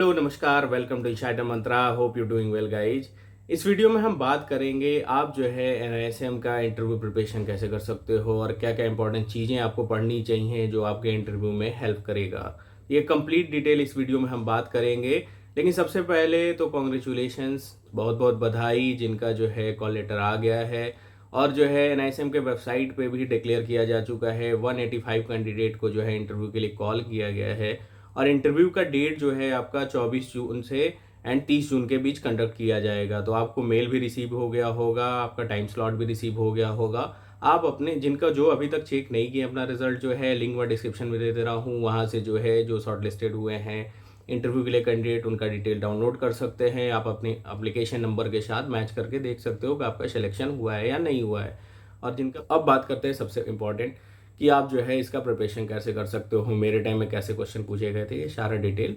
Hello नमस्कार, welcome to Insider Mantra. Hope you doing well guys. इस video में हम बात करेंगे आप जो है एनआईएसएम का इंटरव्यू प्रिपरेशन कैसे कर सकते हो और क्या क्या इंपॉर्टेंट चीज़ें आपको पढ़नी चाहिए जो आपके इंटरव्यू में हेल्प करेगा। ये कंप्लीट डिटेल इस वीडियो में हम बात करेंगे। लेकिन सबसे पहले तो कॉन्ग्रेचुलेशंस, बहुत बहुत बधाई जिनका जो है कॉल लेटर आ गया है। और जो है एनआईएसएम के वेबसाइट पे भी डिक्लेयर किया जा चुका है 185 कैंडिडेट को जो है इंटरव्यू के लिए कॉल किया गया है। और इंटरव्यू का डेट जो है आपका 24 जून से एंड 30 जून के बीच कंडक्ट किया जाएगा। तो आपको मेल भी रिसीव हो गया होगा, आपका टाइम स्लॉट भी रिसीव हो गया होगा। आप अपने जिनका जो अभी तक चेक नहीं किया अपना रिजल्ट जो है लिंक मैं डिस्क्रिप्शन में दे दे रहा हूँ, वहाँ से जो है जो शॉर्ट लिस्टेड हुए हैं इंटरव्यू के लिए कैंडिडेट उनका डिटेल डाउनलोड कर सकते हैं। आप अपने एप्लीकेशन नंबर के साथ मैच करके देख सकते हो कि आपका सिलेक्शन हुआ है या नहीं हुआ है। और जिनका अब बात करते हैं सबसे इम्पोर्टेंट कि आप जो है इसका प्रिपरेशन कैसे कर सकते हो, मेरे टाइम में कैसे क्वेश्चन पूछे गए थे, ये सारा डिटेल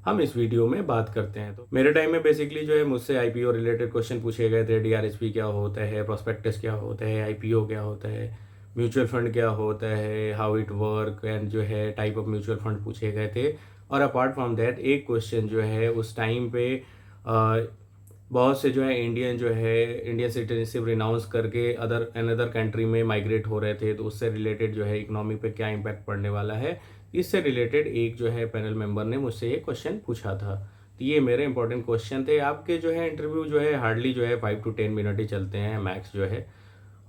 हम इस वीडियो में बात करते हैं। तो मेरे टाइम में बेसिकली जो है मुझसे आईपीओ रिलेटेड क्वेश्चन पूछे गए थे। डीआरएसपी क्या होता है, प्रोस्पेक्टस क्या होता है, आईपीओ क्या होता है, म्यूचुअल फंड क्या होता है, हाउ इट वर्क एंड जो है टाइप ऑफ म्यूचुअल फंड पूछे गए थे। और अपार्ट फ्रॉम दैट एक क्वेश्चन जो है उस टाइम पे बहुत से जो है इंडियन जो है इंडियन सिटीजनशिप रिनाउंस करके अनदर कंट्री में माइग्रेट हो रहे थे, तो उससे रिलेटेड जो है इकोनॉमी पे क्या इम्पैक्ट पड़ने वाला है, इससे रिलेटेड एक जो है पैनल मेंबर ने मुझसे ये क्वेश्चन पूछा था। तो ये मेरे इंपॉर्टेंट क्वेश्चन थे। आपके जो है इंटरव्यू जो है हार्डली जो है 5 to 10 मिनट ही चलते हैं मैक्स जो है।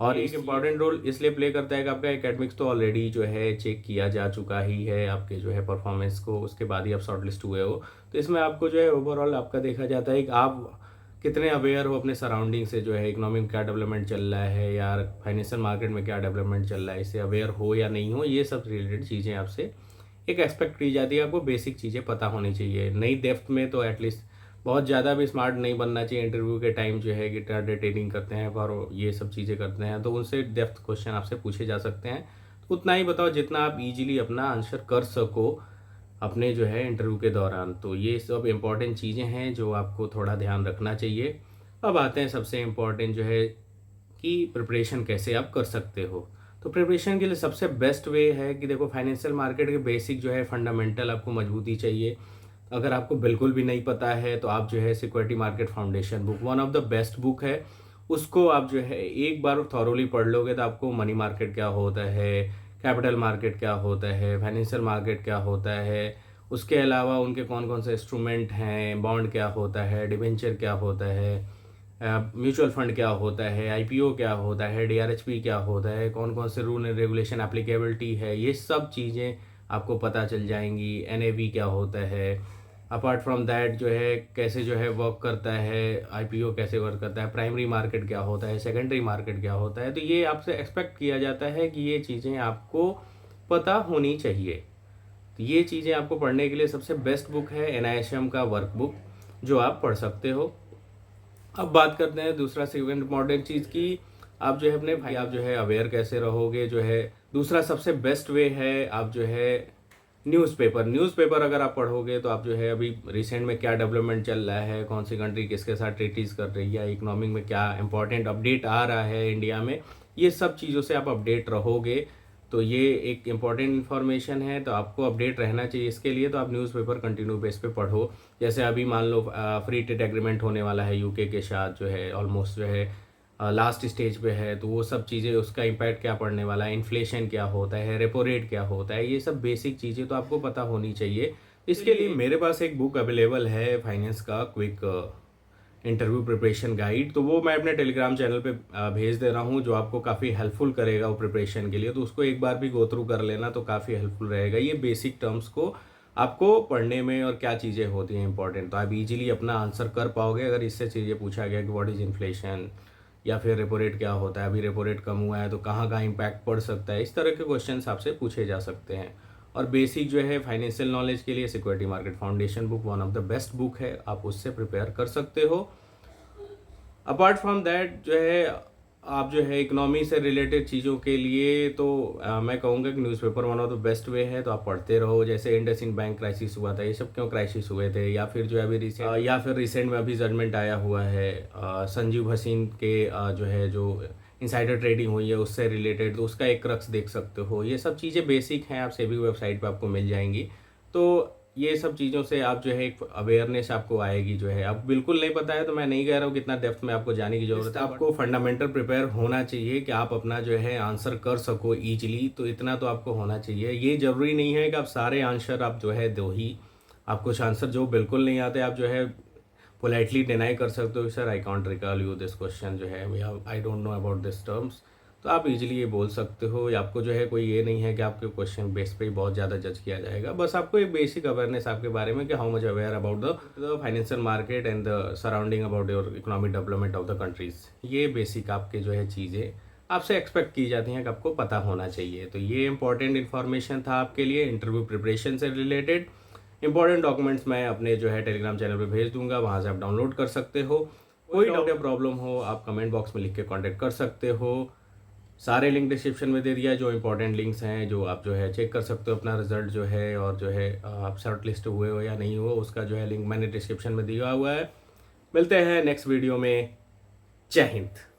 और एक इम्पॉर्टेंट रोल इसलिए प्ले करता है कि आपका एकेडमिक्स तो ऑलरेडी जो है चेक किया जा चुका ही है आपके जो है परफॉर्मेंस को, उसके बाद ही आप शॉर्ट लिस्ट हुए हो। तो इसमें आपको जो है ओवरऑल आपका देखा जाता है कि आप कितने अवेयर हो अपने सराउंडिंग से, जो है इकोनॉमी में क्या डेवलपमेंट चल रहा है या फाइनेंशियल मार्केट में क्या डेवलपमेंट चल रहा है, इससे अवेयर हो या नहीं हो, ये सब रिलेटेड चीज़ें आपसे एक एक्सपेक्ट की जाती है। आपको बेसिक चीज़ें पता होनी चाहिए, नई डेप्थ में तो एटलीस्ट बहुत ज़्यादा भी स्मार्ट नहीं बनना चाहिए। इंटरव्यू के टाइम जो है गिटार डिटेलिंग करते हैं और ये सब चीज़ें करते हैं, तो उनसे डेप्थ क्वेश्चन आपसे पूछे जा सकते हैं। तो उतना ही बताओ जितना आप इजीली अपना आंसर कर सको अपने जो है इंटरव्यू के दौरान। तो ये सब इम्पॉर्टेंट चीज़ें हैं जो आपको थोड़ा ध्यान रखना चाहिए। अब आते हैं सबसे इम्पॉर्टेंट जो है कि प्रिपरेशन कैसे आप कर सकते हो। तो प्रिपरेशन के लिए सबसे बेस्ट वे है कि देखो, फाइनेंशियल मार्केट के बेसिक जो है फंडामेंटल आपको मजबूती चाहिए। अगर आपको बिल्कुल भी नहीं पता है तो आप जो है security market foundation book one of the best book है, उसको आप जो है एक बार थॉरोली पढ़ लोगे तो आपको मनी मार्केट क्या होता है, कैपिटल मार्केट क्या होता है, फाइनेंशियल मार्केट क्या होता है, उसके अलावा उनके कौन कौन से इंस्ट्रूमेंट हैं, बॉन्ड क्या होता है, डिबेंचर क्या होता है, म्यूचुअल फंड क्या होता है, आईपीओ क्या होता है, डीआरएचपी क्या होता है, कौन कौन से रूल एंड रेगुलेशन एप्लीकेबिलिटी है, ये सब चीज़ें आपको पता चल जाएंगी। एनएवी क्या होता है, अपार्ट फ्रॉम दैट जो है कैसे जो है वर्क करता है, आईपीओ कैसे वर्क करता है, प्राइमरी मार्केट क्या होता है, सेकेंडरी मार्केट क्या होता है। तो ये आपसे एक्सपेक्ट किया जाता है कि ये चीज़ें आपको पता होनी चाहिए। तो ये चीज़ें आपको पढ़ने के लिए सबसे बेस्ट बुक है एनआईएसएम का वर्क बुक, जो आप पढ़ सकते हो। अब बात करते हैं दूसरा सेकंड इम्पॉर्टेंट चीज़ की, आप जो है अपने भाई आप जो है अवेयर कैसे रहोगे। जो है दूसरा सबसे बेस्ट वे है आप जो है न्यूज़पेपर अगर आप पढ़ोगे तो आप जो है अभी रिसेंट में क्या डेवलपमेंट चल रहा है, कौन सी कंट्री किसके साथ ट्रीटीज कर रही है, इकोनॉमिक में क्या इंपॉर्टेंट अपडेट आ रहा है इंडिया में, ये सब चीज़ों से आप अपडेट रहोगे। तो ये एक इम्पॉर्टेंट इन्फॉर्मेशन है, तो आपको अपडेट रहना चाहिए। इसके लिए तो आप न्यूज़पेपर कंटिन्यू बेस पे पढ़ो। जैसे अभी मान लो फ्री ट्रेड एग्रीमेंट होने वाला है यूके के साथ, जो है ऑलमोस्ट जो है लास्ट स्टेज पे है, तो वो सब चीज़ें उसका इम्पैक्ट क्या पड़ने वाला है, इन्फ्लेशन क्या होता है, रेपो रेट क्या होता है, ये सब बेसिक चीज़ें तो आपको पता होनी चाहिए। इसके लिए मेरे पास एक बुक अवेलेबल है फाइनेंस का क्विक इंटरव्यू प्रिपरेशन गाइड, तो वो मैं अपने टेलीग्राम चैनल पे भेज दे रहा हूँ, जो आपको काफ़ी हेल्पफुल करेगा वो प्रिपरेशन के लिए। तो उसको एक बार भी गो थ्रू कर लेना तो काफ़ी हेल्पफुल रहेगा। ये बेसिक टर्म्स को आपको पढ़ने में और क्या चीज़ें होती हैं इंपॉर्टेंट, तो आप इजीली अपना आंसर कर पाओगे। अगर इससे चीज़ें पूछा गया कि व्हाट इज़ इन्फ्लेशन या फिर रेपो रेट क्या होता है, अभी रेपो रेट कम हुआ है तो कहाँ कहाँ इम्पैक्ट पड़ सकता है, इस तरह के क्वेश्चंस आपसे पूछे जा सकते हैं। और बेसिक जो है फाइनेंशियल नॉलेज के लिए security market foundation book one of the best book है, आप उससे प्रिपेयर कर सकते हो। अपार्ट फ्रॉम दैट जो है आप जो है इकोनॉमी से रिलेटेड चीज़ों के लिए तो मैं कहूँगा कि newspaper one of the best way है, तो आप पढ़ते रहो। जैसे इंडसइंड बैंक क्राइसिस हुआ था, ये सब क्यों क्राइसिस हुए थे, या फिर जो है अभी रिसेंट में अभी जजमेंट आया हुआ है संजीव हसीन के जो है जो इनसाइडर ट्रेडिंग हुई है उससे रिलेटेड, तो उसका एक क्रक्स देख सकते हो। ये सब चीज़ें बेसिक हैं, आप सेबी वेबसाइट पर आपको मिल जाएंगी। तो ये सब चीज़ों से आप जो है एक अवेयरनेस आपको आएगी जो है। अब बिल्कुल नहीं पता है तो मैं नहीं कह रहा हूँ कितना डेप्थ में आपको जाने की ज़रूरत है। आपको फंडामेंटल प्रिपेयर होना चाहिए कि आप अपना जो है आंसर कर सको ईजिली, तो इतना तो आपको होना चाहिए। ये ज़रूरी नहीं है कि आप सारे आंसर आप जो है दो ही। आप कुछ आंसर जो बिल्कुल नहीं आते आप जो है पोलाइटली डिनाई कर सकते हो, sir I can't recall you this question जो है, I don't know about this terms. तो आप इजीली ये बोल सकते हो। या आपको जो है कोई ये नहीं है कि आपके क्वेश्चन बेस पे ही बहुत ज़्यादा जज किया जाएगा। बस आपको एक बेसिक अवेयरनेस आपके बारे में कि how much aware about the financial market and the surrounding about your economic development of the countries. ये बेसिक आपके जो है चीज़ें आपसे एक्सपेक्ट की जाती हैं कि आपको पता होना चाहिए। तो ये इंपॉर्टेंट इन्फॉर्मेशन था आपके लिए इंटरव्यू प्रिपरेशन से रिलेटेड। इंपॉर्टेंट डॉक्यूमेंट्स मैं अपने जो है टेलीग्राम चैनल पे भेज दूंगा, वहाँ से आप डाउनलोड कर सकते हो। कोई डाउट या प्रॉब्लम हो आप कमेंट बॉक्स में लिख के कॉन्टेक्ट कर सकते हो। सारे लिंक डिस्क्रिप्शन में दे दिया है, जो इंपॉर्टेंट लिंक्स हैं जो आप जो है चेक कर सकते हो अपना रिजल्ट जो है, और जो है आप शॉर्ट लिस्ट हुए हो या नहीं हो उसका जो है लिंक मैंने डिस्क्रिप्शन में दिया हुआ है। मिलते हैं नेक्स्ट वीडियो में। जय हिंद।